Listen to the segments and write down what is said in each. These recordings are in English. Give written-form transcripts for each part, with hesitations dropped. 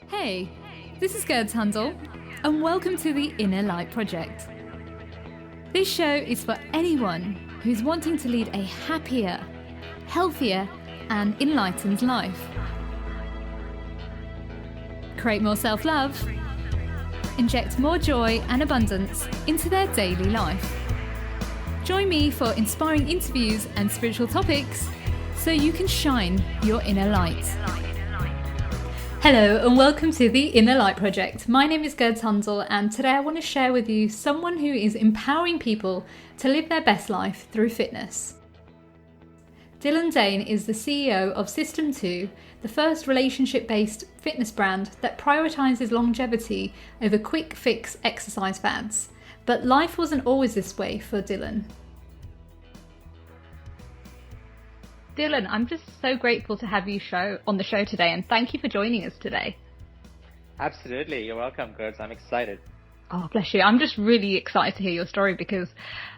Hey, this is Gerd Handel, and welcome to the Inner Light Project. This show is for anyone who's wanting to lead a happier, healthier, and enlightened life. Create more self-love, inject more joy and abundance into their daily life. Join me for inspiring interviews and spiritual topics so you can shine your inner light. Hello and welcome to the Inner Light Project. My name is Gerd Handel and today I want to share with you someone who is empowering people to live their best life through fitness. Dilan Dane is the CEO of System 2, the first relationship-based fitness brand that prioritises longevity over quick fix exercise fads. But life wasn't always this way for Dilan. Dilan, I'm just so grateful to have you on the show today, and thank you for joining us today. Absolutely. You're welcome, Gertz. I'm excited. Oh, bless you. I'm just really excited to hear your story because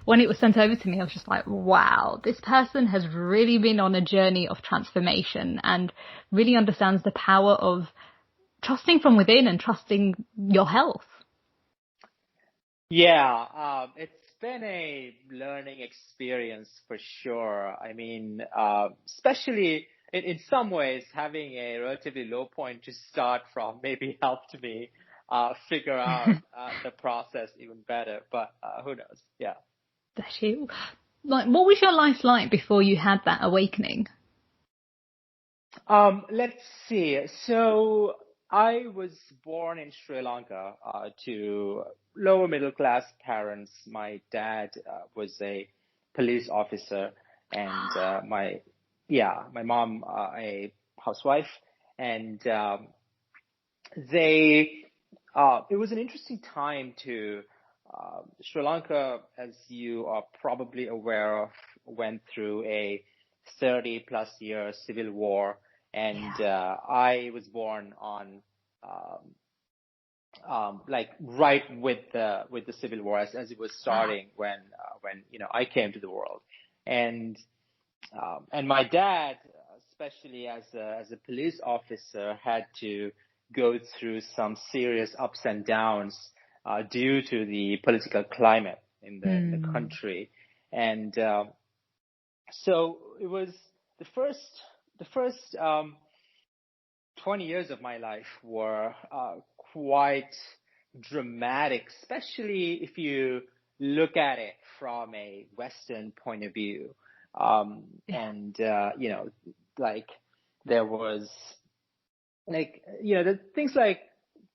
when it was sent over to me, I was just like, wow, this person has really been on a journey of transformation and really understands the power of trusting from within and trusting your health. Yeah, it's been a learning experience for sure. I mean, especially in some ways, having a relatively low point to start from maybe helped me figure out the process even better. But who knows? Yeah. Bless you. Like, what was your life like before you had that awakening? Let's see. So I was born in Sri Lanka to lower middle class parents. My dad was a police officer, and my mom a housewife, and it was an interesting time to Sri Lanka, as you are probably aware of, went through a 30 plus year civil war. And I was born on like right with the civil war as it was starting when I came to the world, and my dad, especially as a police officer, had to go through some serious ups and downs due to the political climate in the country, and so it was the first 20 years of my life were quite dramatic, especially if you look at it from a Western point of view. And like there was the things like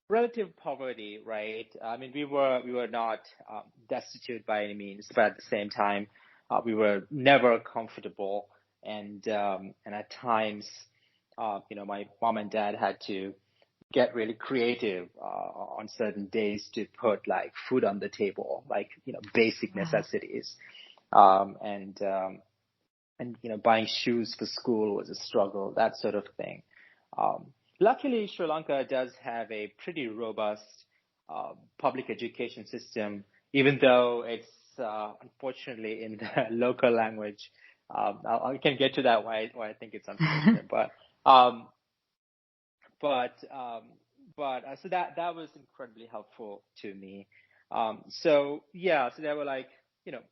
relative poverty, right? I mean, we were not destitute by any means, but at the same time, we were never comfortable, and at times, my mom and dad had to get really creative on certain days to put like food on the table, like basic necessities, and buying shoes for school was a struggle, that sort of thing. Luckily, Sri Lanka does have a pretty robust public education system, even though it's unfortunately in the local language. I can get to that why I think it's unfortunate, but so that was incredibly helpful to me. So there were like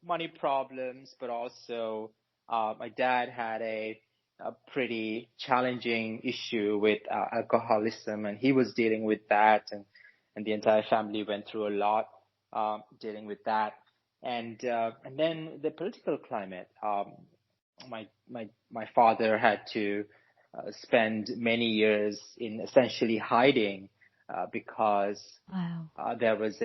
money problems, but also my dad had a pretty challenging issue with alcoholism, and he was dealing with that, and the entire family went through a lot dealing with that, and then the political climate. My father had to spend many years in essentially hiding because there was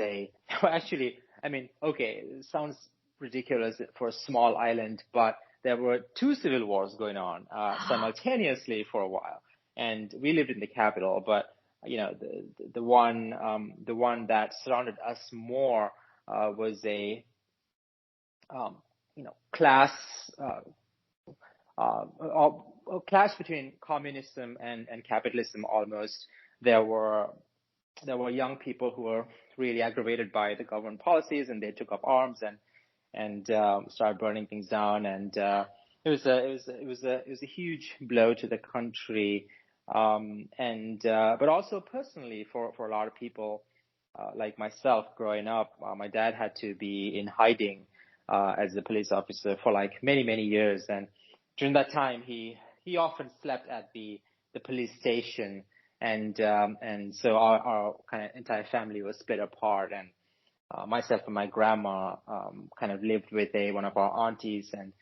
actually, I mean, okay, it sounds ridiculous for a small island, but there were two civil wars going on simultaneously for a while, and we lived in the capital. But the one that surrounded us more was a class a clash between communism and capitalism almost. There were young people who were really aggravated by the government policies, and they took up arms and started burning things down. And it was a huge blow to the country. But also personally for a lot of people, like myself growing up, my dad had to be in hiding, as a police officer for like many years. And during that time, he often slept at the police station. And so our kind of entire family was split apart. And myself and my grandma kind of lived with one of our aunties, and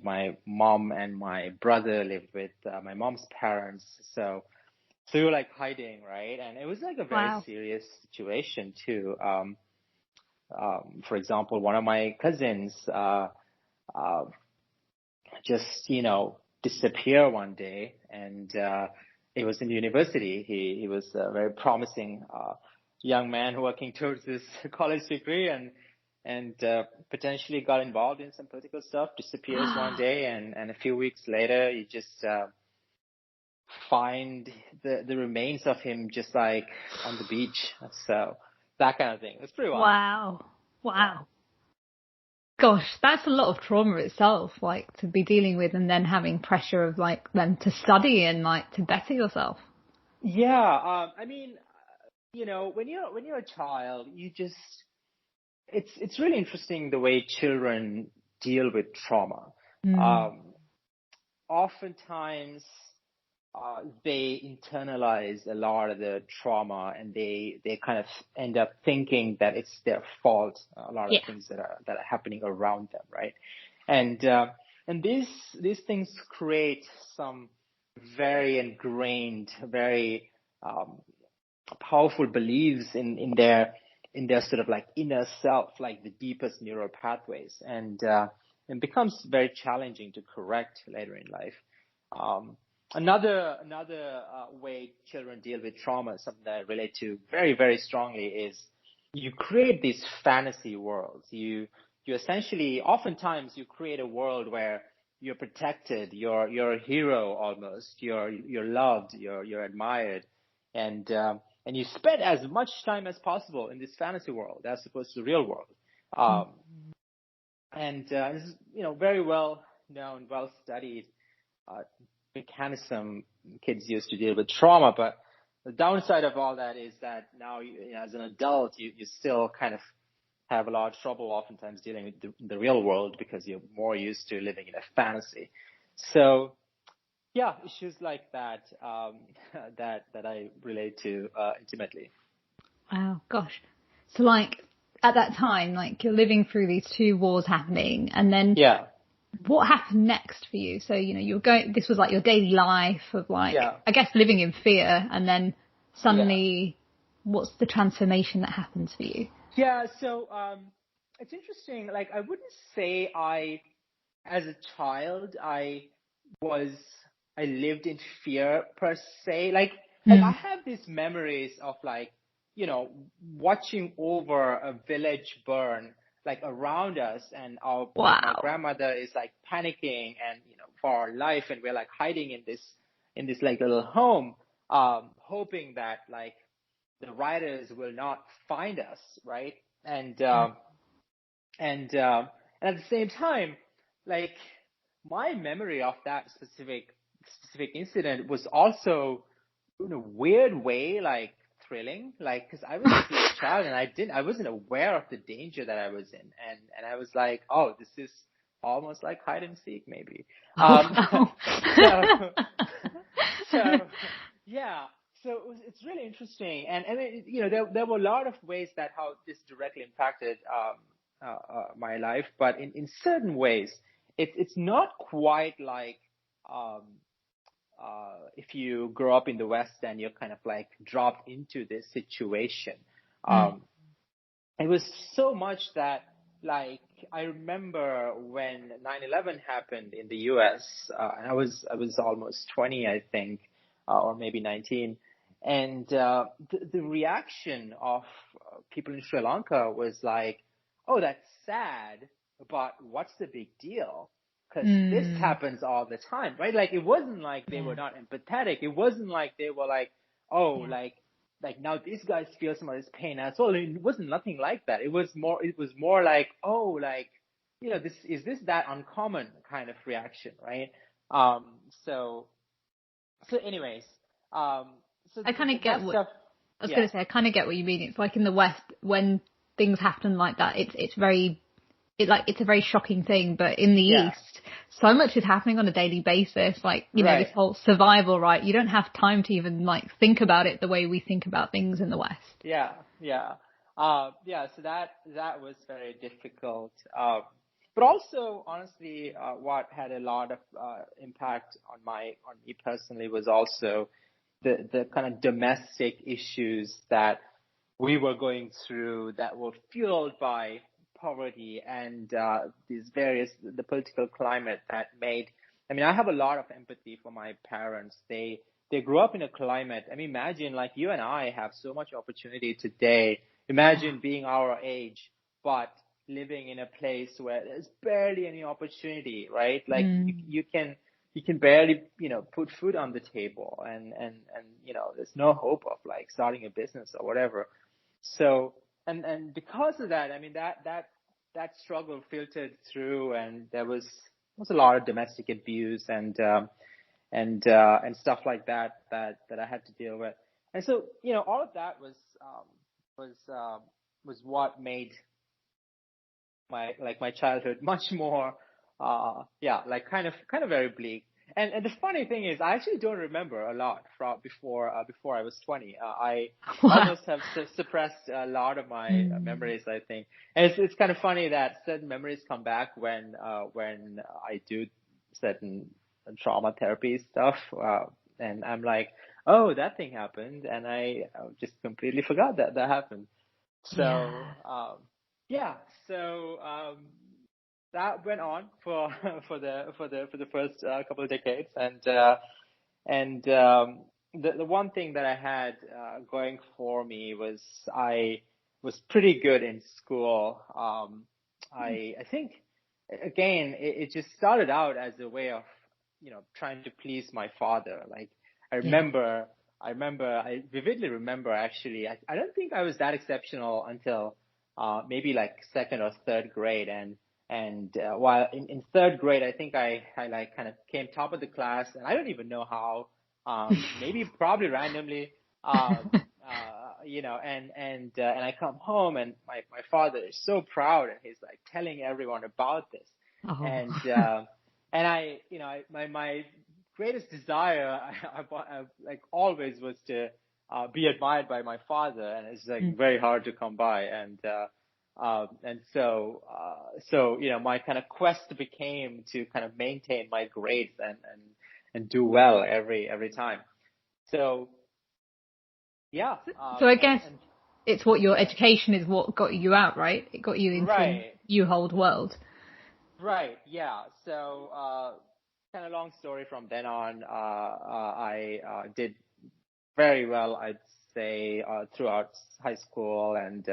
my mom and my brother lived with my mom's parents. So we were like hiding, right? And it was like a very Wow. serious situation too. For example, one of my cousins uh, just disappear one day, and it was in university. He was a very promising young man working towards his college degree, and potentially got involved in some political stuff. Disappears one day, and a few weeks later, you just find the remains of him just like on the beach. So that kind of thing. It's pretty wild. Wow. Yeah. Wow. Gosh, that's a lot of trauma itself, like to be dealing with and then having pressure of like then to study and like to better yourself. Yeah. I mean, when you're a child, it's really interesting the way children deal with trauma. Mm. Um, Oftentimes, they internalize a lot of the trauma, and they kind of end up thinking that it's their fault. A lot of Yeah. things that are happening around them, right? And these things create some very ingrained, very powerful beliefs in their sort of like inner self, like the deepest neural pathways, and becomes very challenging to correct later in life. Another way children deal with trauma, something that I relate to very strongly, is you create these fantasy worlds. You essentially, oftentimes, you create a world where you're protected, you're a hero almost, you're loved, you're admired, and you spend as much time as possible in this fantasy world as opposed to the real world. Um, and This is, very well known, well studied uh, mechanism kids use to deal with trauma. But the downside of all that is that now, as an adult, you still kind of have a lot of trouble oftentimes dealing with the real world because you're more used to living in a fantasy. So yeah, issues like that that I relate to intimately. Wow. Gosh. So like at that time, like you're living through these two wars happening, and then Yeah, what happened next for you? So, you're going, this was like your daily life of like, yeah, I guess living in fear, and then yeah. suddenly what's the transformation that happens for you? Yeah, so it's interesting. Like, I wouldn't say as a child, was, I lived in fear per se. Like I Mm. have these memories of like, watching over a village burn, like around us, and my Wow. grandmother is like panicking, and for our life, and we're like hiding in this like little home, hoping that like the riders will not find us, right? And and and at the same time, like my memory of that specific incident was also in a weird way like thrilling, like because I was still a child, and I wasn't aware of the danger that I was in, and I was like, oh, this is almost like hide and seek maybe. Um, Oh, so wow. so yeah, so it's really interesting, and there were a lot of ways that how this directly impacted my life, but in certain ways, it's not quite like um, if you grow up in the West and you're kind of like dropped into this situation. Mm. Um, it was so much that, like, I remember when 9/11 happened in the US, and I was almost 20, I think, or maybe 19. And the reaction of people in Sri Lanka was like, oh, that's sad, but what's the big deal? Because this Mm. happens all the time, right? Like, it wasn't like they Yeah. were not empathetic. It wasn't like they were like, oh, Yeah. like now these guys feel some of this pain as well. It wasn't nothing like that. It was more like, oh, like, this that uncommon kind of reaction, right? Um, so So anyways, um, so I kind of get that what stuff, I was going yeah, to say. I kind of get what you mean. It's like in the West when things happen like that. It's a very shocking thing. But in the yeah, East, so much is happening on a daily basis. Like, this right, whole survival, right? You don't have time to even like think about it the way we think about things in the West. yeah, yeah, yeah. So that was very difficult. But also, honestly, what had a lot of impact on me personally was also the kind of domestic issues that we were going through that were fueled by poverty and the political climate that made. I mean, I have a lot of empathy for my parents. They grew up in a climate. I mean, imagine like you and I have so much opportunity today. Imagine being our age, but living in a place where there's barely any opportunity, right? Like you can barely, put food on the table and there's no hope of like starting a business or whatever. So, and because of that, I mean, that struggle filtered through, and there was a lot of domestic abuse and stuff like that I had to deal with. And so, all of that was, was what made my childhood much more yeah, like kind of very bleak. And the funny thing is I actually don't remember a lot from before I was 20. I Wow. almost have suppressed a lot of my Mm. memories, I think. And it's kind of funny that certain memories come back when I do certain trauma therapy stuff, and I'm like, oh, that thing happened, and I just completely forgot that happened. Yeah. So yeah, so that went on for for the first couple of decades, and the one thing that I had going for me was I was pretty good in school. I think again it just started out as a way of trying to please my father. Like I Yeah. remember I vividly remember actually I don't think I was that exceptional until maybe like second or third grade, and while in third grade I think I like kind of came top of the class, and I don't even know how, maybe probably randomly, and I come home, and my father is so proud, and he's like telling everyone about this, Oh. and my greatest desire, like always, was to be admired by my father, and it's like very hard to come by, and so my kind of quest became to kind of maintain my grades and do well every time. So yeah, So I guess and it's what your education is what got you out, right? It got you into right, you hold world. right, yeah. So kind of long story from then on, I did very well, I'd say, throughout high school and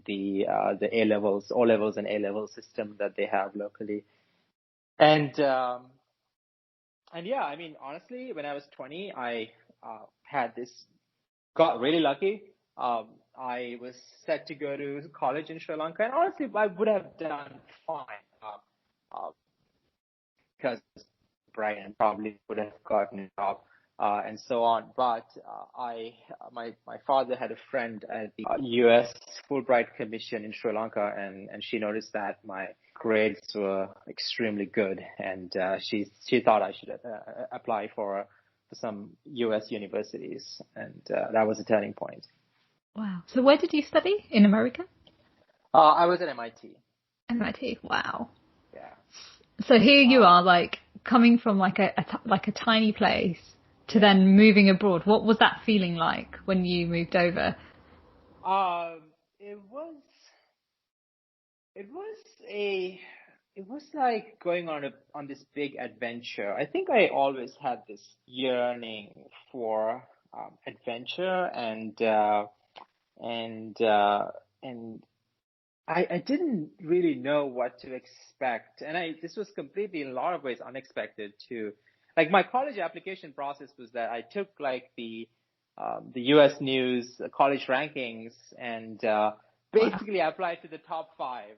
the A levels, O levels, and A level system that they have locally. And and yeah, I mean, honestly, when I was 20, I had this got really lucky. I was set to go to college in Sri Lanka, and honestly, I would have done fine because bright and probably would have gotten a job and so on. But my father had a friend at the U.S. Fulbright Commission in Sri Lanka, and she noticed that my grades were extremely good, and she thought I should apply for some U.S. universities, and that was a turning point. Wow. So where did you study in America? I was at MIT. MIT. Wow. Yeah. So here you Um, are, like coming from like a tiny place to yeah. then moving abroad. What was that feeling like when you moved over? It was it was a it was like going on this big adventure. I think I always had this yearning for adventure, and and I didn't really know what to expect, and this was completely in a lot of ways unexpected too. Like my college application process was that I took like the U.S. News college rankings, and Wow. basically I applied to the top five.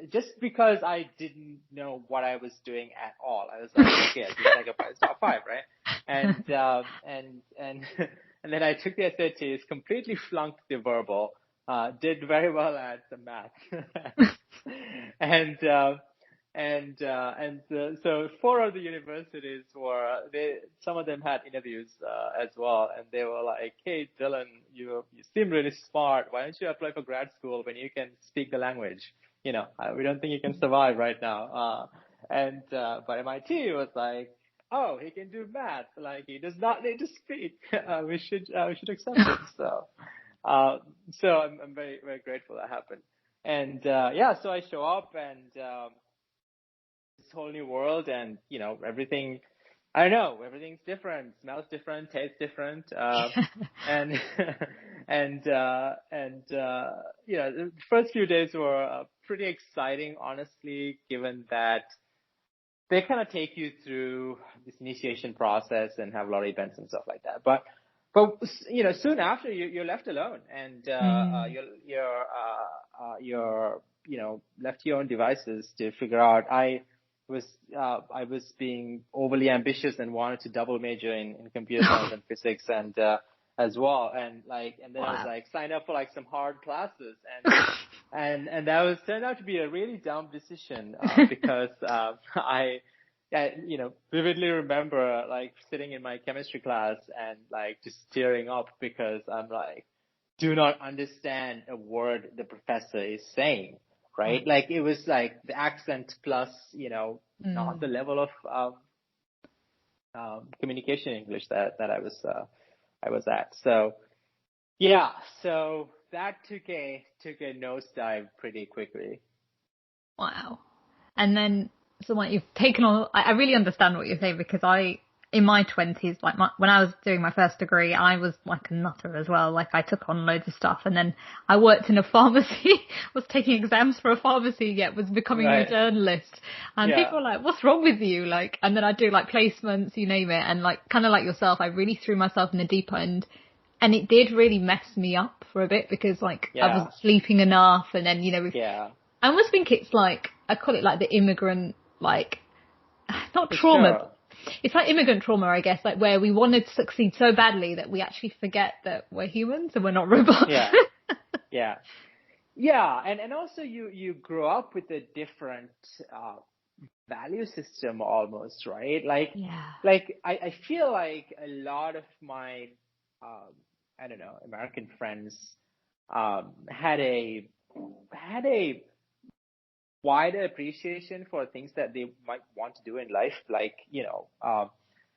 just because I didn't know what I was doing at all, I was like, okay, I'll do like a top five, right? And and then I took the SATs, completely flunked the verbal, did very well at the math, and so four of the universities some of them had interviews as well, and they were like, hey Dylan, you seem really smart, why don't you apply for grad school when you can speak the language? We don't think you can survive right now. But MIT was like, oh, he can do math, like he does not need to speak. We should accept him. So I'm very, very grateful that happened. And so I show up, and this whole new world, and everything. I don't know, everything's different, smells different, tastes different, and the first few days were pretty exciting, honestly, given that they kind of take you through this initiation process and have a lot of events and stuff like that. But soon after you're left alone, and you're left to your own devices to figure out. I was being overly ambitious and wanted to double major in computer science and physics and as well, and then I was like signed up for like some hard classes, and that turned out to be a really dumb decision because I vividly remember like sitting in my chemistry class and like just tearing up because I'm like, do not understand a word the professor is saying. Right? Like it was like the accent plus, not the level of communication English that I was at. So yeah, so that took a nosedive pretty quickly. Wow. And then, so like you've taken on, I really understand what you're saying, because in my 20s, like when I was doing my first degree, I was like a nutter as well. Like I took on loads of stuff, and then I worked in a pharmacy, was taking exams for a pharmacy, yet was becoming a journalist. And people were like, what's wrong with you? Like, and then I do like placements, you name it. And like, kind of like yourself, I really threw myself in the deep end, and it did really mess me up for a bit because like I wasn't sleeping enough. And then, I almost think it's like, I call it like the immigrant, like, not trauma. Sure. It's like immigrant trauma, I guess, like where we want to succeed so badly that we actually forget that we're humans and we're not robots. Yeah. And also you grow up with a different value system almost, right? Like I feel like a lot of my I don't know, American friends had a wider appreciation for things that they might want to do in life, like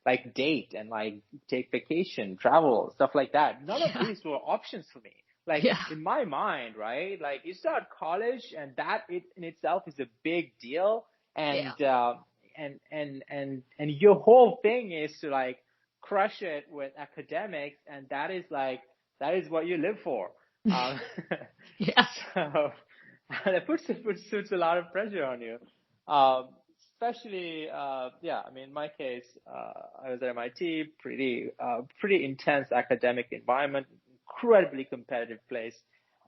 like date and like take vacation, travel, stuff like that. None of these were options for me. Like in my mind, right? Like you start college, and that in itself is a big deal, and your whole thing is to like crush it with academics, and that is what you live for. So that puts a lot of pressure on you. Especially, I mean, in my case, I was at MIT, pretty intense academic environment, incredibly competitive place.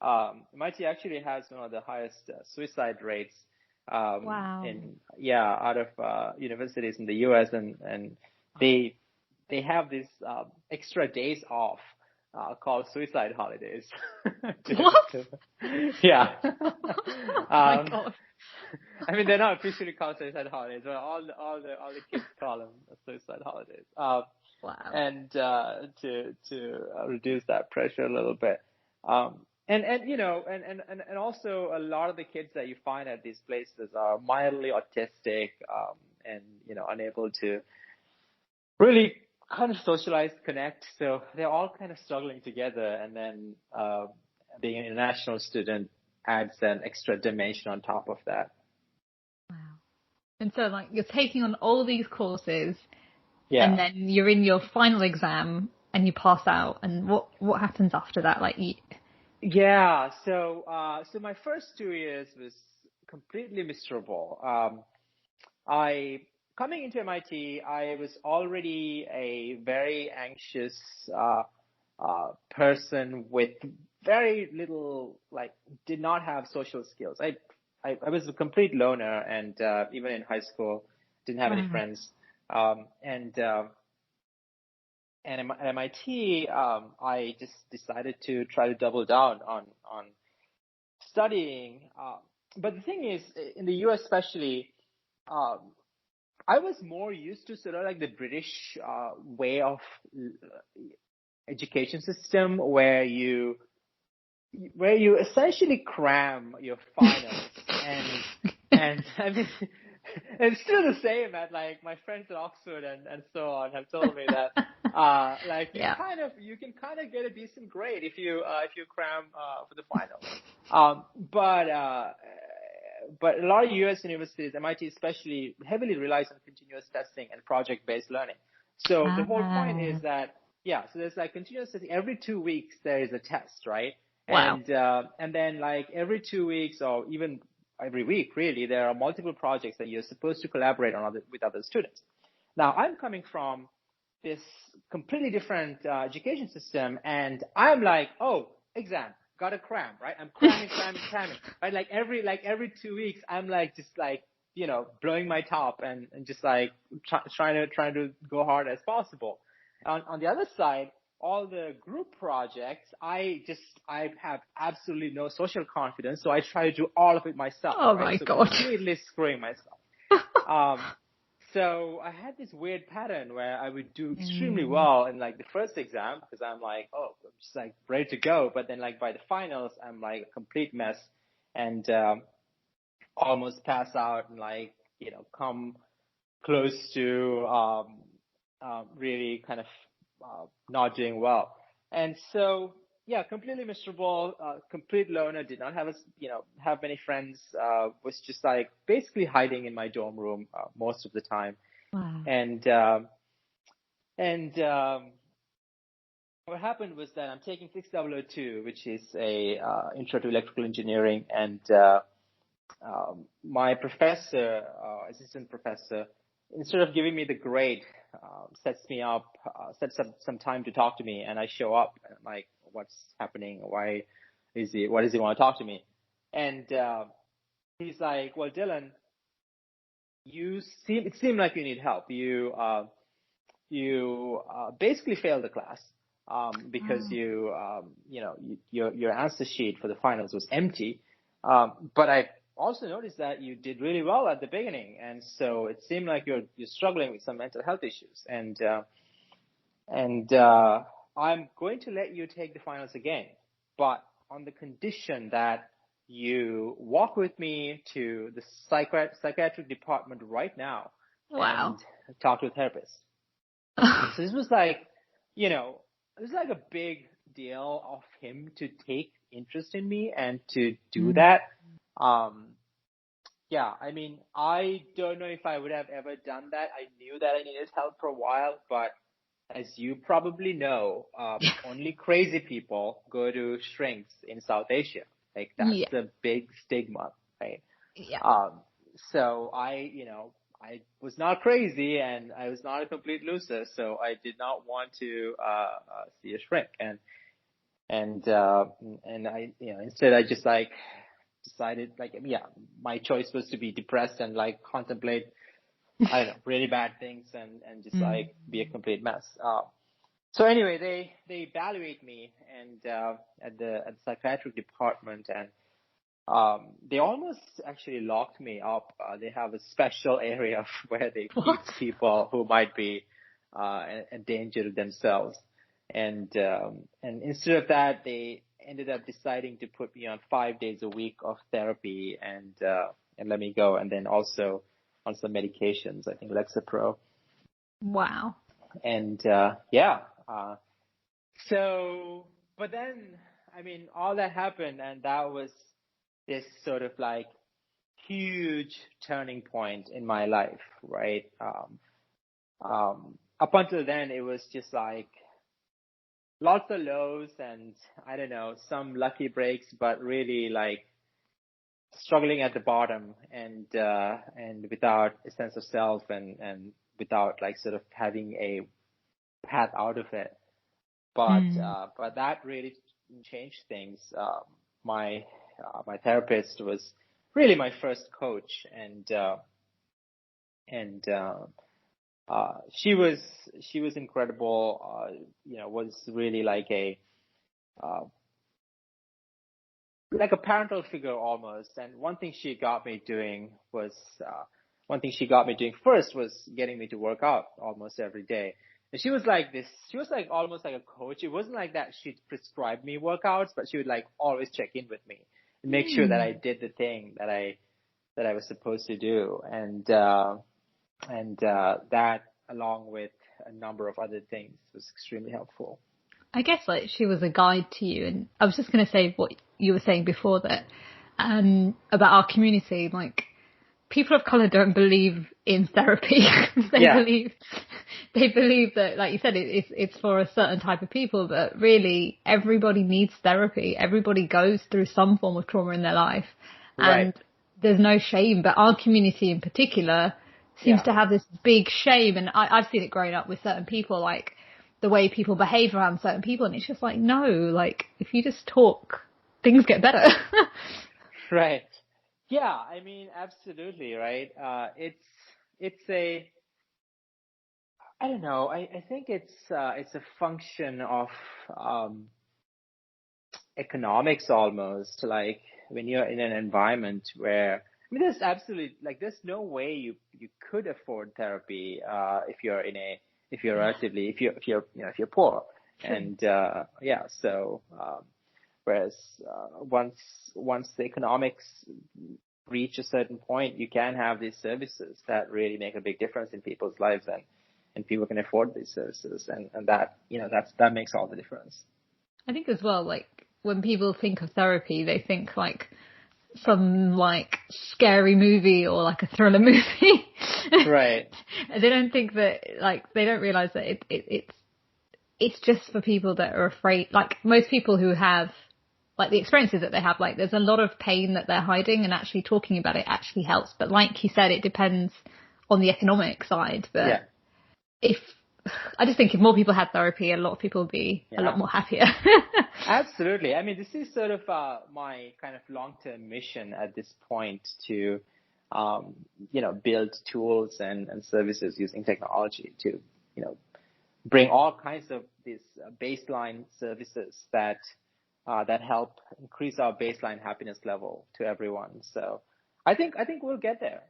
MIT actually has one of the highest suicide rates out of universities in the US, and they have these extra days off called suicide holidays. What? Yeah. Oh my God. I mean, they're not officially called suicide holidays, but all the kids call them suicide holidays. Wow. And to reduce that pressure a little bit. And also a lot of the kids that you find at these places are mildly autistic, and unable to really kind of socialize, connect. So they're all kind of struggling together, and then being an international student adds an extra dimension on top of that. Wow. And so like you're taking on all these courses, and then you're in your final exam and you pass out, and what happens after that? Like so my first 2 years was completely miserable. Coming into MIT, I was already a very anxious person with very little, like, did not have social skills. I I was a complete loner, and even in high school, didn't have any friends. And at MIT, I just decided to try to double down on studying. But the thing is, in the US especially, I was more used to sort of like the British way of education system, where you essentially cram your finals, and I mean, it's still the same at like my friends at Oxford and so on have told me that like you can kind of get a decent grade if you cram for the finals. But a lot of US universities, MIT especially, heavily relies on continuous testing and project-based learning. So the whole point is that, so there's like continuous testing. Every 2 weeks there is a test, right? Wow. And then like every 2 weeks or even every week, really, there are multiple projects that you're supposed to collaborate on with other students. Now, I'm coming from this completely different education system, and I'm like, oh, exam, gotta cram, right? I'm cramming, right? Like every 2 weeks, I'm like just like, blowing my top and just like trying to go hard as possible. On the other side, all the group projects, I have absolutely no social confidence, so I try to do all of it myself. Oh, right? my So God. completely screwing myself. So I had this weird pattern where I would do extremely well in like the first exam, because I'm like, oh, I'm just like ready to go. But then like by the finals, I'm like a complete mess, and almost pass out and like, come close to really kind of not doing well. And so, completely miserable, complete loner, did not have have many friends, was just like basically hiding in my dorm room most of the time. Wow. And what happened was that I'm taking 6002, which is a intro to electrical engineering, and my professor, assistant professor, instead of giving me the grade, sets up some time to talk to me, and I show up, and I'm like, what's happening? What does he want to talk to me? And he's like, well, Dylan, it seemed like you need help. You basically failed the class because your answer sheet for the finals was empty. But I also noticed that you did really well at the beginning, and so it seemed like you're struggling with some mental health issues. And I'm going to let you take the finals again, but on the condition that you walk with me to the psychiatric department right now. Wow. And talk to a therapist. So this was like, a big deal of him to take interest in me and to do that. I mean, I don't know if I would have ever done that. I knew that I needed help for a while, but as you probably know, only crazy people go to shrinks in South Asia. Like that's the big stigma, right? Yeah. So I was not crazy, and I was not a complete loser. So I did not want to see a shrink, and I instead I just like decided my choice was to be depressed and like contemplate really bad things and just like be a complete mess. So anyway, they evaluate me and at the psychiatric department, and they almost actually locked me up. They have a special area where they keep people who might be a danger to themselves. And instead of that, they ended up deciding to put me on 5 days a week of therapy and let me go. And then also on some medications, I think Lexapro. Wow. And so, but then, I mean, all that happened, and that was this sort of like huge turning point in my life, right? Up until then, it was just like lots of lows and I don't know, some lucky breaks, but really like struggling at the bottom and without a sense of self and without like sort of having a path out of it. But that really changed things. My therapist was really my first coach, and she was incredible. Was really uh, like a parental figure almost. And one thing she got me doing first was getting me to work out almost every day. And she was like this, she was like almost like a coach. It wasn't like that she'd prescribe me workouts, but she would like always check in with me and make sure that I did the thing that I was supposed to do. And that, along with a number of other things, was extremely helpful. I guess like she was a guide to you, and I was just going to say what you were saying before that about our community. Like, people of color don't believe in therapy. They believe that, like you said, it's for a certain type of people, but really everybody needs therapy. Everybody goes through some form of trauma in their life, and there's no shame. But our community in particular seems to have this big shame, and I've seen it growing up with certain people, like the way people behave around certain people, and it's just like, no, like if you just talk, things get better. Right. Yeah, I mean, absolutely, right. I don't know. I think it's a function of economics almost. Like when you're in an environment where, I mean, there's no way you could afford therapy if you're poor. And so whereas once the economics reach a certain point, you can have these services that really make a big difference in people's lives, and people can afford these services, and that that makes all the difference. I think as well, like when people think of therapy, they think like some like scary movie or like a thriller movie. Right. They don't think that, like, they don't realize that it's just for people that are afraid. Like most people who have like the experiences that they have, like there's a lot of pain that they're hiding, and actually talking about it actually helps. But like you said, it depends on the economic side. But I just think if more people had therapy, a lot of people would be a lot more happier. Absolutely. I mean, this is sort of my kind of long-term mission at this point to, build tools and services using technology to, bring all kinds of these baseline services that help increase our baseline happiness level to everyone. So I think we'll get there.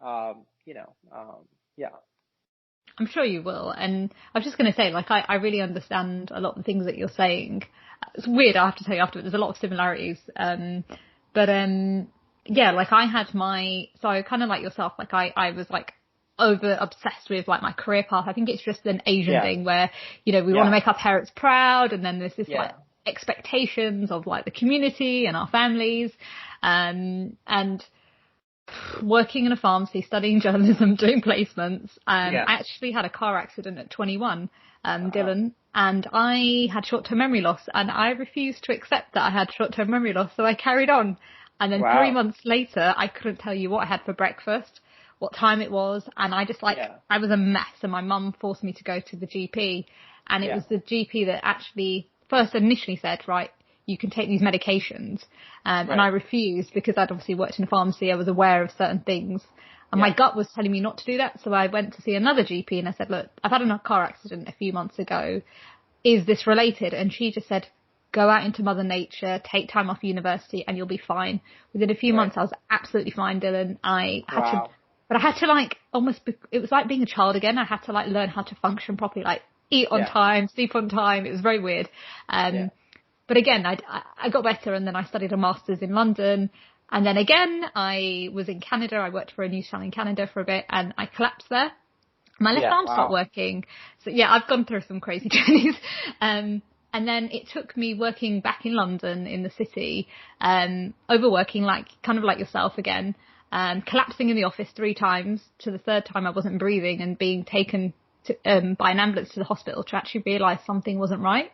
I'm sure you will. And I was just going to say, like, I really understand a lot of the things that you're saying. It's weird, I have to tell you afterwards, there's a lot of similarities. Like I had so kind of like yourself, like I was like over obsessed with like my career path. I think it's just an Asian thing where, we want to make our parents proud. And then there's this like expectations of like the community and our families. And working in a pharmacy, studying journalism, doing placements. I actually had a car accident at 21, Dylan, and I had short-term memory loss, and I refused to accept that I had short-term memory loss, so I carried on. And then 3 months later, I couldn't tell you what I had for breakfast, what time it was, and I just I was a mess, and my mum forced me to go to the GP, and it was the GP that actually first initially said, right, you can take these medications. And I refused because I'd obviously worked in a pharmacy. I was aware of certain things. And my gut was telling me not to do that. So I went to see another GP and I said, look, I've had a car accident a few months ago. Is this related? And she just said, go out into Mother Nature, take time off university, and you'll be fine. Within a few months, I was absolutely fine, Dylan. I had to like it was like being a child again. I had to like learn how to function properly, like eat on time, sleep on time. It was very weird. But again, I got better, and then I studied a master's in London. And then again, I was in Canada. I worked for a news channel in Canada for a bit, and I collapsed there. My left arm stopped working. So I've gone through some crazy journeys. And then it took me working back in London in the city, overworking, like kind of like yourself again, collapsing in the office 3 times. To the 3rd time, I wasn't breathing and being taken by an ambulance to the hospital to actually realise something wasn't right.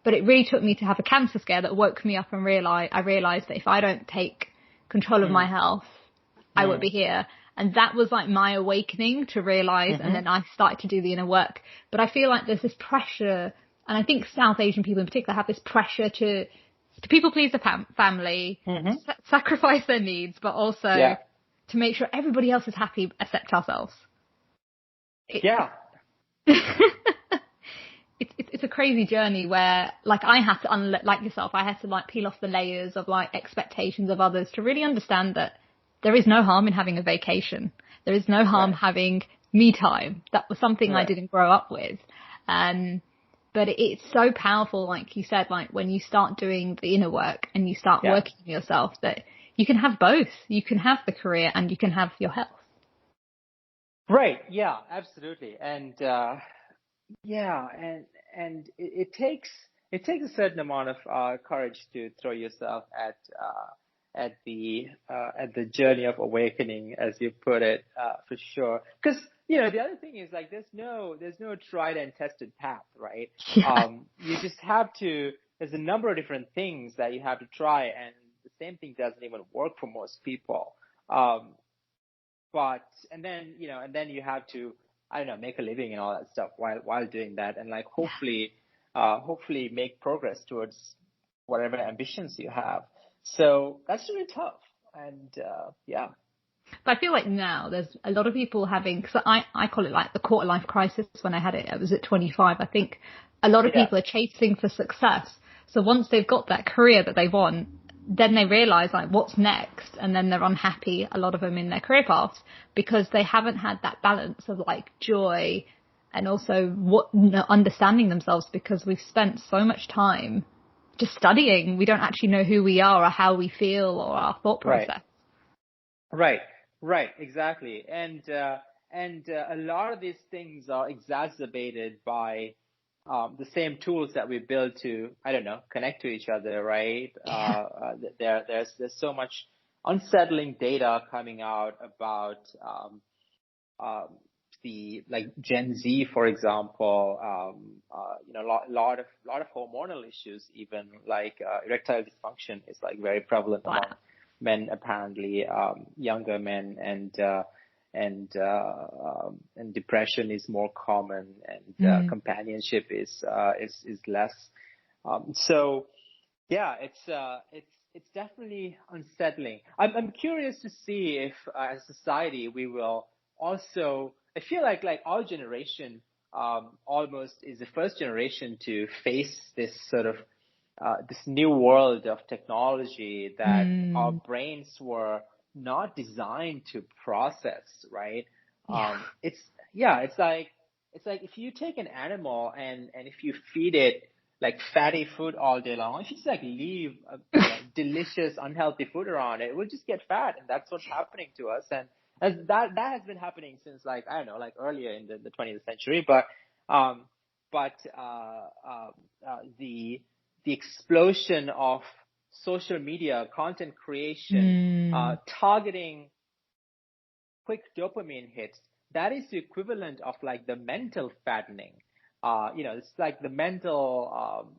But it really took me to have a cancer scare that woke me up, and I realised that if I don't take control of my health, I won't be here. And that was like my awakening to realise, and then I started to do the inner work. But I feel like there's this pressure, and I think South Asian people in particular have this pressure to to people please the family, sacrifice their needs, but also to make sure everybody else is happy except ourselves. It's a crazy journey where, like, I had to, like yourself, I had to, like, peel off the layers of, like, expectations of others to really understand that there is no harm in having a vacation. There is no harm having me time. That was something I didn't grow up with. But it's so powerful, like you said, like when you start doing the inner work and you start working on yourself, that you can have both. You can have the career and you can have your health. Right. Yeah, absolutely. And, and it takes a certain amount of courage to throw yourself at the journey of awakening, as you put it, for sure. Because the other thing is, like, there's no tried and tested path, right? You just have to. There's a number of different things that you have to try, and the same thing doesn't even work for most people. And then you have to, I don't know, make a living and all that stuff while doing that, and like hopefully make progress towards whatever ambitions you have. So that's really tough, and But I feel like now there's a lot of people having, because I call it like the quarter life crisis. When I had it, I was at 25. I think a lot of people are chasing for success. So once they've got that career that they want, then they realize, like, what's next, and then they're unhappy, a lot of them, in their career paths, because they haven't had that balance of, like, joy and also understanding themselves, because we've spent so much time just studying. We don't actually know who we are or how we feel or our thought process. Right, exactly. And a lot of these things are exacerbated by the same tools that we build to, I don't know, connect to each other, right? There's so much unsettling data coming out about the, like, Gen Z, for example, lot of hormonal issues, even like erectile dysfunction is, like, very prevalent among men, apparently, younger men, and depression is more common, and companionship is less. So it's definitely unsettling. I'm curious to see if, as a society, we will also. I feel like our generation almost is the first generation to face this sort of this new world of technology that our brains were not designed to process, right? It's like if you take an animal and if you feed it, like, fatty food all day long, if you just, like, leave delicious unhealthy food around it, it will just get fat, and that's what's happening to us. And that has been happening since, like, I don't know, like, earlier in the 20th century, but the explosion of social media content creation, targeting quick dopamine hits, that is the equivalent of, like, the mental fattening. It's like the mental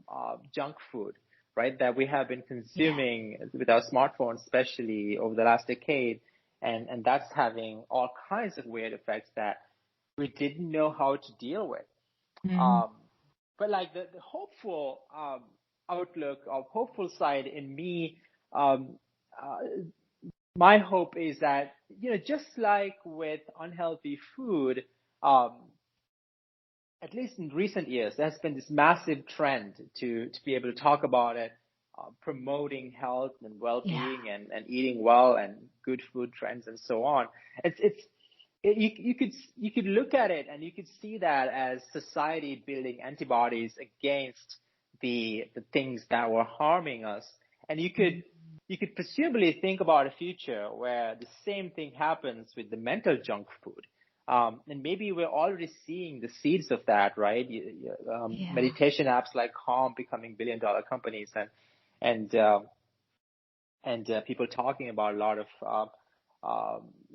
junk food, right, that we have been consuming with our smartphones, especially over the last decade. And that's having all kinds of weird effects that we didn't know how to deal with. But, like, the hopeful outlook, or hopeful side in me, my hope is that, just like with unhealthy food, at least in recent years, there's been this massive trend to be able to talk about it, promoting health and well-being, and eating well, and good food trends, and so on. You could look at it and you could see that as society building antibodies against the things that were harming us. And you could presumably think about a future where the same thing happens with the mental junk food. And maybe we're already seeing the seeds of that, right? Meditation apps like Calm becoming billion-dollar companies, and people talking about a lot of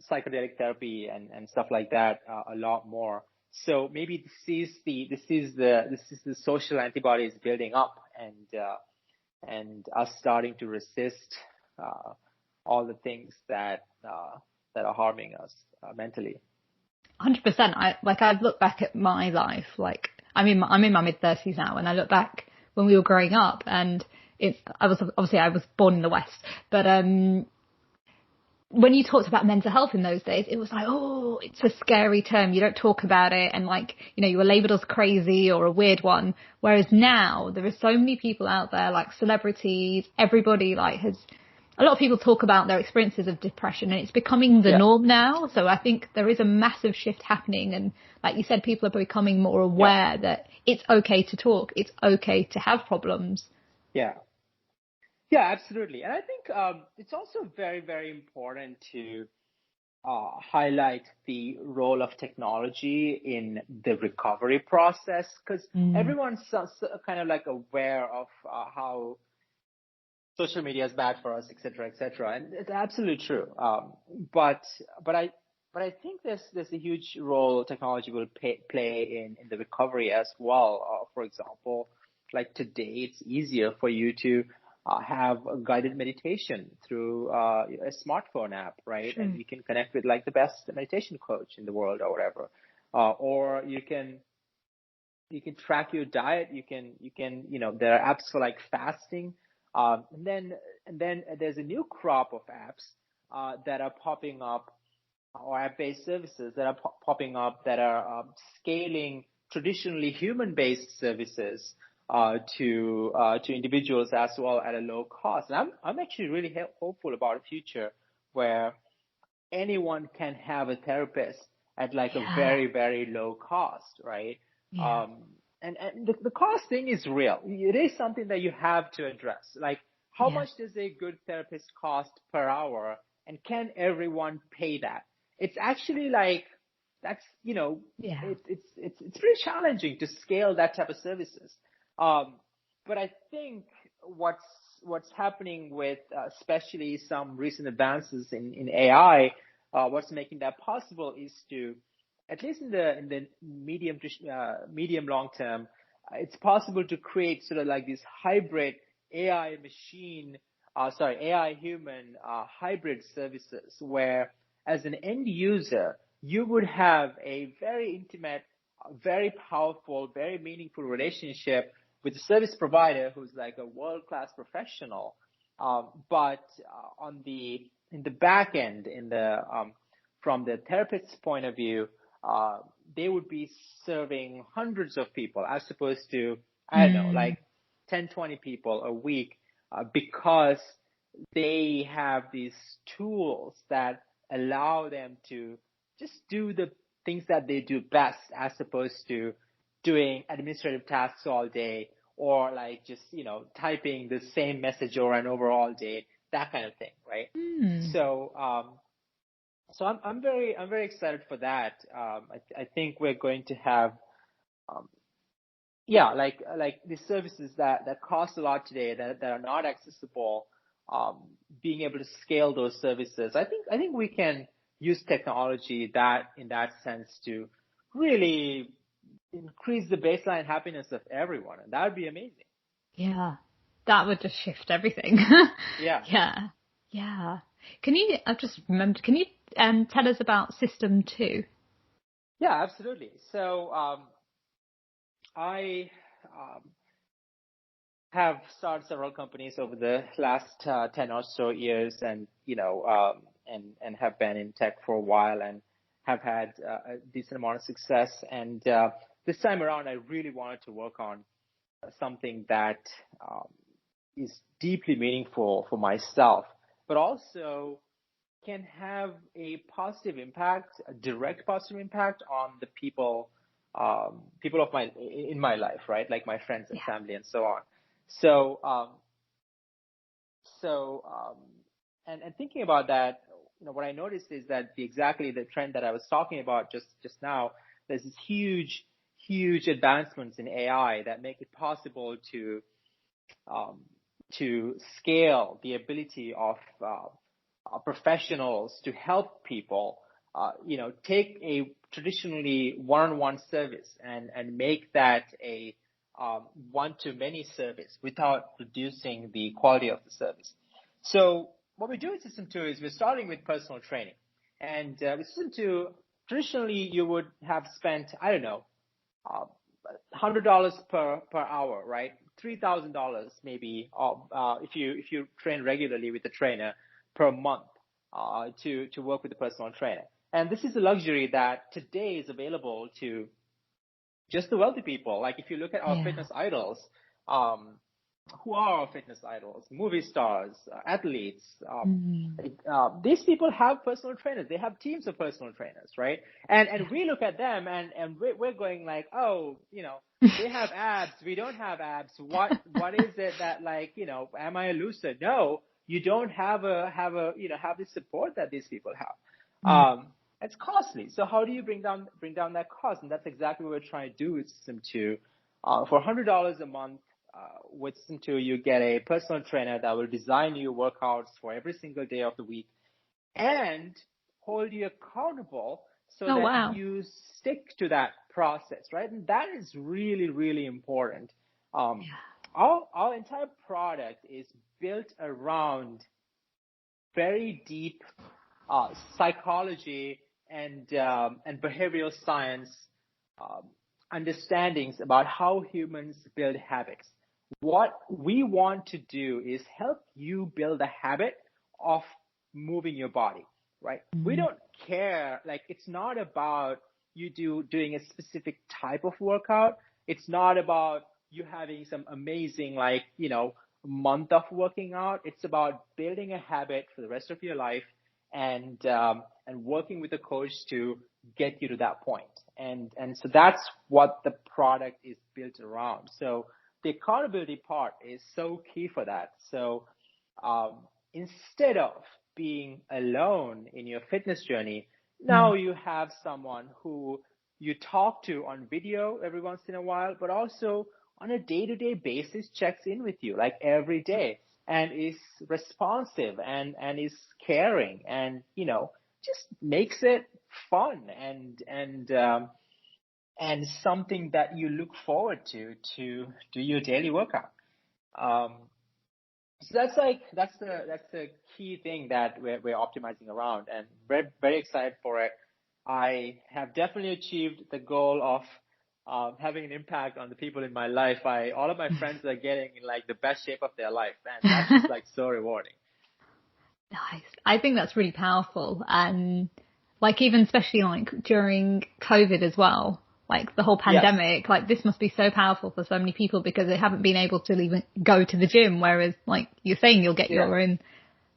psychedelic therapy and stuff like that a lot more. So maybe this is the social antibodies building up, and us starting to resist all the things that are harming us mentally. 100%. I've looked back at my life, like, I'm in my mid-30s now, and I look back when we were growing up, and I was born in the West, but when you talked about mental health in those days, it was like, oh, it's a scary term. You don't talk about it. And like, you were labeled as crazy or a weird one. Whereas now there are so many people out there, like celebrities, everybody a lot of people talk about their experiences of depression, and it's becoming the norm now. So I think there is a massive shift happening. And like you said, people are becoming more aware that it's okay to talk. It's okay to have problems. Yeah. Yeah, absolutely. And I think it's also very, very important to highlight the role of technology in the recovery process, because everyone's kind of like aware of how social media is bad for us, et cetera, and it's absolutely true. But I think there's a huge role technology will play in the recovery as well. For example, like today, it's easier for you to have a guided meditation through a smartphone app, right? Sure. And you can connect with like the best meditation coach in the world or whatever. Or you can track your diet. You can there are apps for like fasting. And then there's a new crop of apps that are popping up, or app-based services that are popping up that are scaling traditionally human-based services to individuals as well at a low cost. And I'm actually really hopeful about a future where anyone can have a therapist at like a very, very low cost, right? Yeah. And the cost thing is real. It is something that you have to address. Like, how much does a good therapist cost per hour, and can everyone pay that? It's actually like, that's, it's pretty challenging to scale that type of services. But I think what's happening with especially some recent advances in AI, what's making that possible is to, at least in the medium long term, it's possible to create sort of like this hybrid AI human hybrid services, where as an end user you would have a very intimate, very powerful, very meaningful relationship with the service provider who's like a world-class professional. But in the back end, from the therapist's point of view, they would be serving hundreds of people as opposed to, I don't know, like 10, 20 people a week, because they have these tools that allow them to just do the things that they do best, as opposed to doing administrative tasks all day, or like just, typing the same message over and over all day, that kind of thing, right? So I'm very excited for that. I think we're going to have, like the services that cost a lot today, that are not accessible, being able to scale those services. I think we can use technology in that sense to really increase the baseline happiness of everyone, and that would be amazing. Yeah, that would just shift everything. Yeah. I've just remembered, can you tell us about System 2? Yeah, absolutely. So I have started several companies over the last 10 or so years, and and have been in tech for a while, and have had a decent amount of success. And this time around, I really wanted to work on something that is deeply meaningful for myself, but also can have a positive impact, a direct positive impact on the people in my life, right? Like my friends and family and so on. And thinking about that, what I noticed is that exactly the trend that I was talking about just now, there's this huge advancements in AI that make it possible to scale the ability of professionals to help people, take a traditionally one-on-one service and make that a one-to-many service without reducing the quality of the service. So what we do in System 2 is we're starting with personal training. And with System 2, traditionally you would have spent, I don't know, $100 per hour, right? $3,000 maybe, if you train regularly with a trainer per month, to work with a personal trainer. And this is a luxury that today is available to just the wealthy people. Like if you look at our fitness idols, who are our fitness idols? Movie stars, athletes. These people have personal trainers. They have teams of personal trainers, right? And we look at them and we're going like, oh, they have abs. We don't have abs. What is it that, like, am I a loser? No, you don't have the support that these people have. It's costly. So how do you bring down that cost? And that's exactly what we're trying to do with System 2. For $100 a month, with System 2, you get a personal trainer that will design you workouts for every single day of the week and hold you accountable so that you stick to that process, right? And that is really, really important. Our entire product is built around very deep psychology and behavioral science understandings about how humans build habits. What we want to do is help you build a habit of moving your body, right? We don't care, like, it's not about you doing a specific type of workout. It's not about you having some amazing, like, month of working out. It's about building a habit for the rest of your life and working with a coach to get you to that point. And so that's what the product is built around. So the accountability part is so key for that. So instead of being alone in your fitness journey, now you have someone who you talk to on video every once in a while, but also on a day-to-day basis checks in with you, like every day, and is responsive and is caring and, just makes it fun and something that you look forward to do your daily workout. So that's the key thing that we're optimizing around, and very, very excited for it. I have definitely achieved the goal of having an impact on the people in my life. All of my friends are getting in like the best shape of their life, and that's just like so rewarding. Nice. I think that's really powerful, and like even especially like during COVID as well, like the whole pandemic, like this must be so powerful for so many people because they haven't been able to even go to the gym. Whereas like you're saying, you'll get your own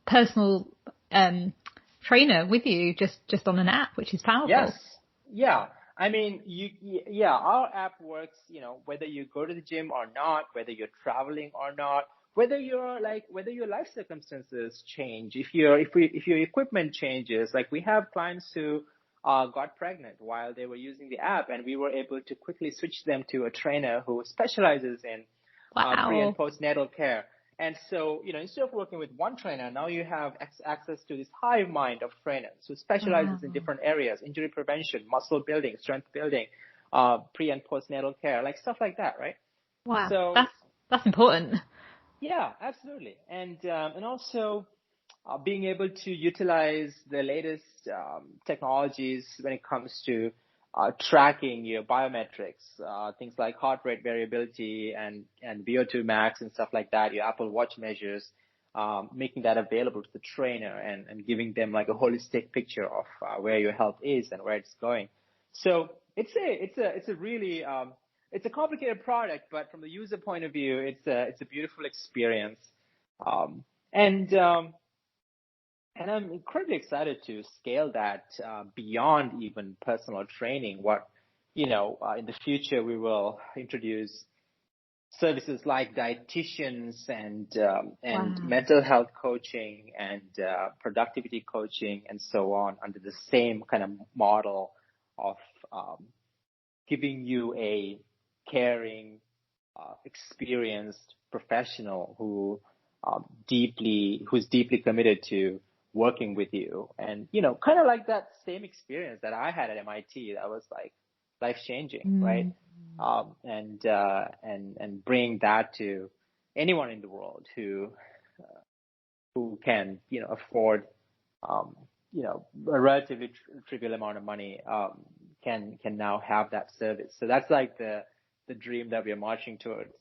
personal trainer with you just on an app, which is powerful. Yes. Yeah. I mean, our app works, whether you go to the gym or not, whether you're traveling or not, whether your life circumstances change, if your equipment changes. Like we have clients who got pregnant while they were using the app, and we were able to quickly switch them to a trainer who specializes in pre and postnatal care. And so, instead of working with one trainer, now you have access to this hive mind of trainers who specializes in different areas: injury prevention, muscle building, strength building, pre and postnatal care, like stuff like that, right? Wow, so that's important. Yeah, absolutely. And also being able to utilize the latest technologies when it comes to tracking your biometrics, things like heart rate variability and VO2 max and stuff like that, your Apple Watch measures, making that available to the trainer and giving them like a holistic picture of where your health is and where it's going. So it's a really it's a complicated product, but from the user point of view, it's a beautiful experience. And I'm incredibly excited to scale that beyond even personal training. In the future, we will introduce services like dietitians and mental health coaching and productivity coaching and so on under the same kind of model of giving you a caring, experienced professional who's deeply committed to working with you, and kind of like that same experience that I had at MIT that was like life changing, right? And bring that to anyone in the world who can afford a relatively trivial amount of money can now have that service. So that's like the the dream that we are marching towards.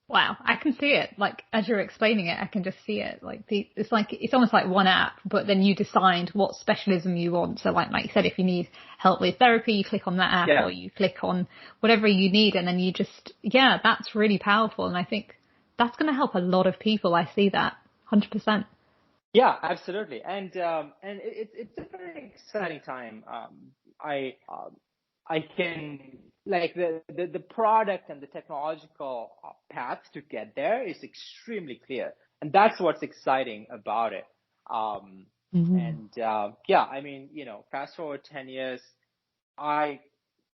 Wow, I can see it. Like, as you're explaining it, I can just see it. It's almost like one app, but then you decide what specialism you want. So like you said, if you need help with therapy, you click on that app, or you click on whatever you need, and then you just, that's really powerful. And I think that's going to help a lot of people. I see that 100%. Yeah, absolutely. And it's a very exciting time. I can, like, the product and the technological path to get there is extremely clear, and that's what's exciting about it. And I mean, fast forward 10 years, I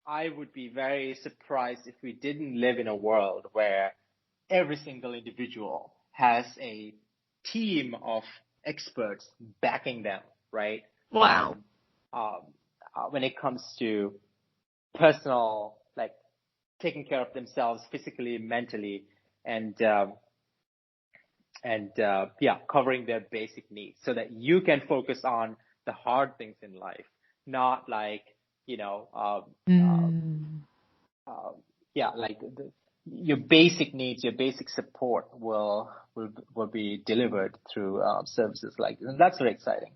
would be very surprised if we didn't live in a world where every single individual has a team of experts backing them, right? Wow. When it comes to personal, like, taking care of themselves physically, mentally, and covering their basic needs so that you can focus on the hard things in life, not like, your basic needs, your basic support will be delivered through services like this. And that's very exciting.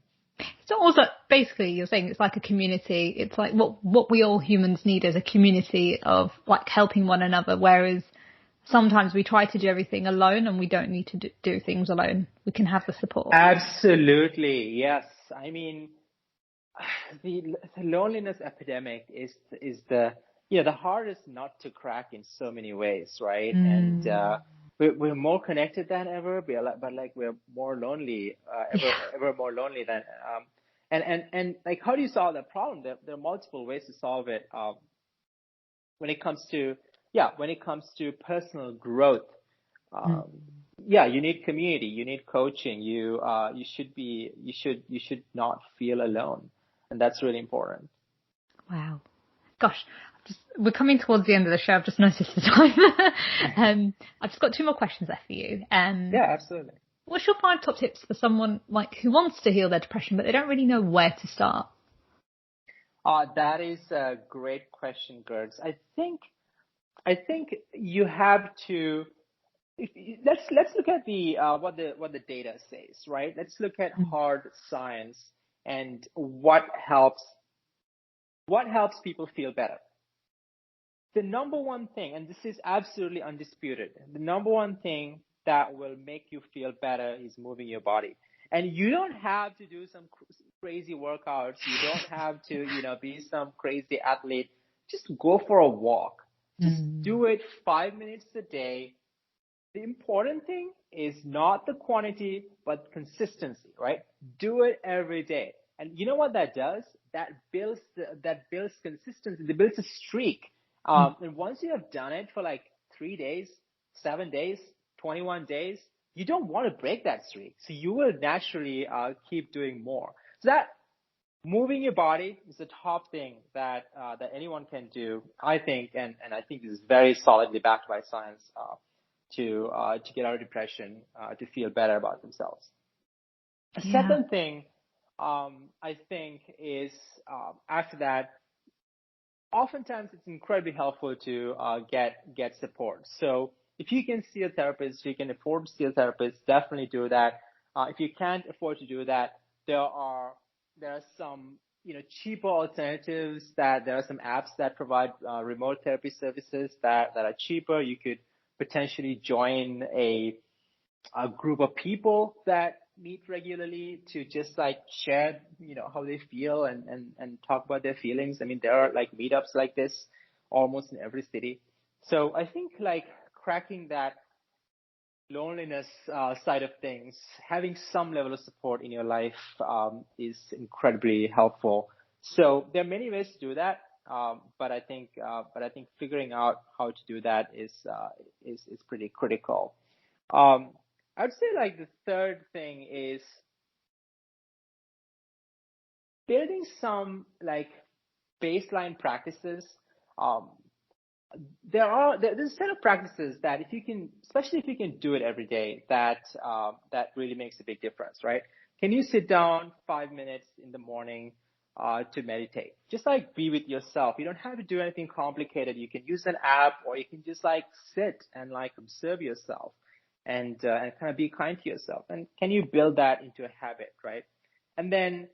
So also, basically, you're saying it's like a community. It's like what we all humans need is a community of like helping one another. Whereas sometimes we try to do everything alone, and we don't need to do things alone. We can have the support. Absolutely, yes. I mean, the loneliness epidemic is the hardest nut to crack in so many ways, right? And we're more connected than ever, but like we're more lonely, ever more lonely than. And like, how do you solve that problem? There are multiple ways to solve it. When it comes to personal growth, you need community, you need coaching. You should not feel alone, and that's really important. Wow, gosh. We're coming towards the end of the show. I've just noticed the time. I've just got 2 more questions there for you. Yeah, absolutely. What's your 5 top tips for someone like who wants to heal their depression, but they don't really know where to start? That is a great question, Gertz. I think you have to. Let's look at the what the data says, right? Let's look at hard science and what helps people feel better. The number one thing, and this is absolutely undisputed, the number one thing that will make you feel better is moving your body. And you don't have to do some crazy workouts. You don't have to, be some crazy athlete. Just go for a walk. Just do it 5 minutes a day. The important thing is not the quantity, but consistency, right? Do it every day. And you know what that does? That builds consistency. It builds a streak. And once you have done it for like 3 days, 7 days, 21 days, you don't want to break that streak. So you will naturally keep doing more. So that moving your body is the top thing that anyone can do, I think, and I think this is very solidly backed by science to get out of depression, to feel better about themselves. The second thing I think is after that, oftentimes it's incredibly helpful to get support. So if you can see a therapist, if you can afford to see a therapist, definitely do that. If you can't afford to do that, there are some cheaper alternatives. There are some apps that provide remote therapy services that are cheaper. You could potentially join a group of people that meet regularly to just like share, how they feel and talk about their feelings. I mean, there are like meetups like this almost in every city. So I think like cracking that loneliness side of things, having some level of support in your life is incredibly helpful. So there are many ways to do that. But I think figuring out how to do that is pretty critical. I would say like the third thing is building some like baseline practices. There's a set of practices that especially if you can do it every day, that really makes a big difference, right? Can you sit down 5 minutes in the morning to meditate. Just like be with yourself. You don't have to do anything complicated. You can use an app, or you can just like sit and like observe yourself and kind of be kind to yourself. And can you build that into a habit, right? And then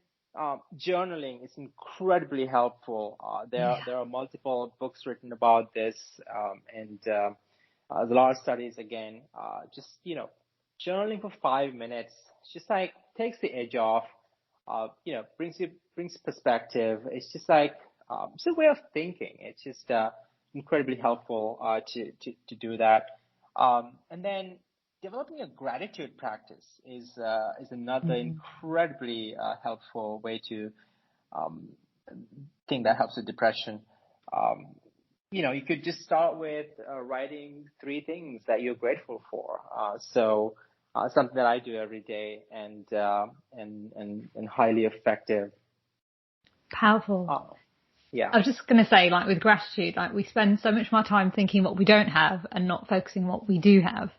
journaling is incredibly helpful. There are multiple books written about this, and there's a lot of studies again. Just journaling for 5 minutes, just like takes the edge off. Brings perspective. It's just like it's a way of thinking. It's just incredibly helpful to do that. And then developing a gratitude practice is another incredibly helpful way to think that helps with depression. You could just start with writing 3 things that you're grateful for. Something that I do every day and highly effective. Powerful. Yeah. I was just going to say, like with gratitude, like we spend so much more time thinking what we don't have and not focusing what we do have.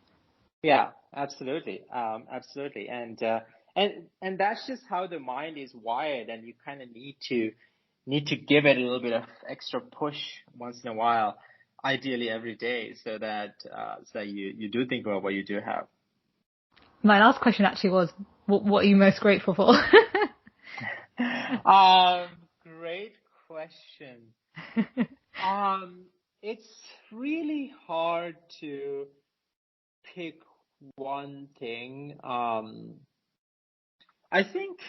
Yeah, absolutely. Absolutely. And that's just how the mind is wired, and you kind of need to give it a little bit of extra push once in a while, ideally every day, so that you do think about what you do have. My last question actually was, what are you most grateful for? Great question. It's really hard to pick one thing. I think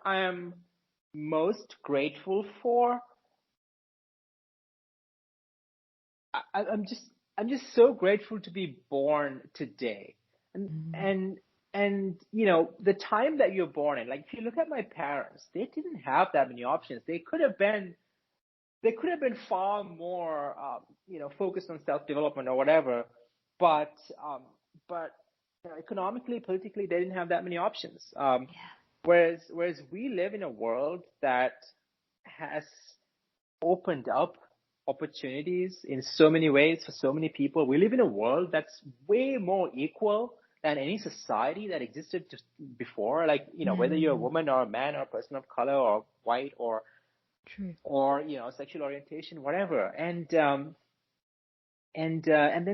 I am most grateful for. I'm just so grateful to be born today. And the time that you're born in, like if you look at my parents, they didn't have that many options. They could have been far more focused on self-development or whatever, but economically, politically, they didn't have that many options. Whereas we live in a world that has opened up opportunities in so many ways for so many people. We live in a world that's way more equal than any society that existed just before. Like, whether you're a woman or a man or a person of color or white or sexual orientation, whatever. And then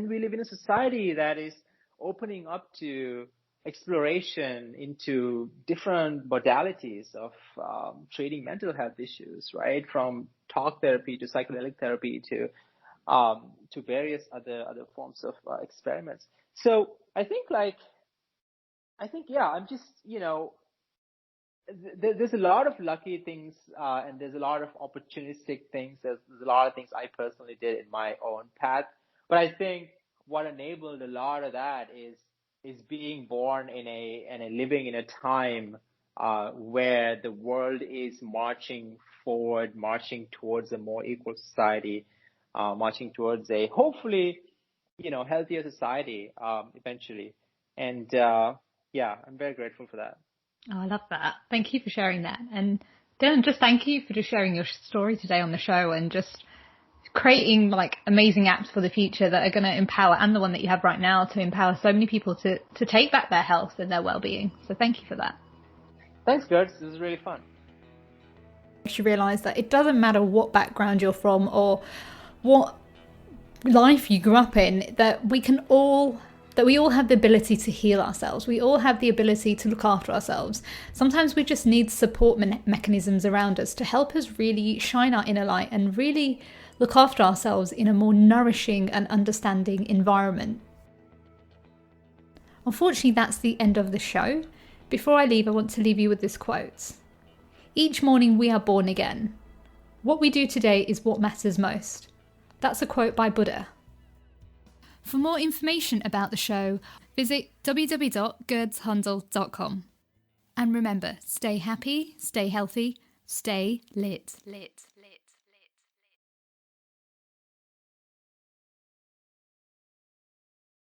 we live in a society that is opening up to exploration into different modalities of treating mental health issues, right? From talk therapy to psychedelic therapy to various other forms of experiments. So I think I'm just there's a lot of lucky things and there's a lot of opportunistic things. There's a lot of things I personally did in my own path, but I think what enabled a lot of that is being born and living in a time where the world is marching forward, marching towards a more equal society, marching towards a hopefully healthier society eventually. And I'm very grateful for that. Oh, I love that. Thank you for sharing that. And Dylan, just thank you for just sharing your story today on the show and just creating like amazing apps for the future that are going to empower, and the one that you have right now to empower so many people to take back their health and their well-being. So thank you for that. Thanks, Gertz. This was really fun. You realise that it doesn't matter what background you're from or what life you grew up in, that we all have the ability to heal ourselves. We all have the ability to look after ourselves. Sometimes we just need support mechanisms around us to help us really shine our inner light and really look after ourselves in a more nourishing and understanding environment. Unfortunately, that's the end of the show. Before I leave, I want to leave you with this quote. Each morning we are born again. What we do today is what matters most. That's a quote by Buddha. For more information about the show, visit www.gerdshandel.com. And remember, stay happy, stay healthy, stay lit.